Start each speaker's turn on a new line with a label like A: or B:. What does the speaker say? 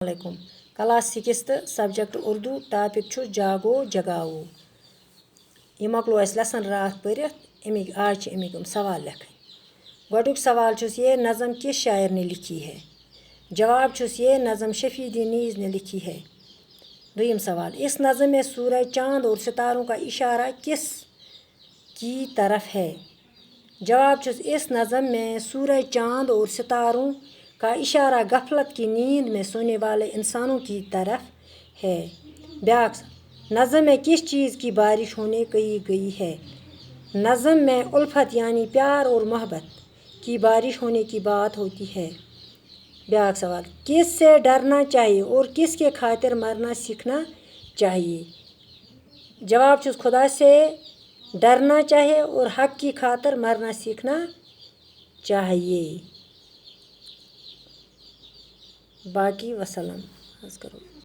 A: علیکم class 6 subject Urdu topic چھُ جاگو جگاؤ یہ مۄکلو اَسہِ لیسن راتھ پٔرِتھ امیِکۍ آز چھِ امیِکۍ سوال لیکھٕنۍ گۄڈٕنیُک سوال چھُس یہ نظم کس شاعر نے لکھی ہے جواب چھُس یہ نظم شفیع نیز نے لکھی ہے دوٚیِم سوال اس نظم میں سورج چاند اور ستاروں کا اشارہ کس کی طرف ہے جواب چھُس اس نظم میں سورج چاند اور ستاروں کا اشارہ غفلت کی نیند میں سونے والے انسانوں کی طرف ہے بیاکھ نظم میں کس چیز کی بارش ہونے کہی گئی ہے نظم میں الفت یعنی پیار اور محبت کی بارش ہونے کی بات ہوتی ہے بیاکھ سوال کس سے ڈرنا چاہیے اور کس کے خاطر مرنا سیکھنا چاہیے جواب چھُس خدا سے ڈرنا چاہیے اور حق کی خاطر مرنا سیکھنا چاہیے باقی وسلام حض کرو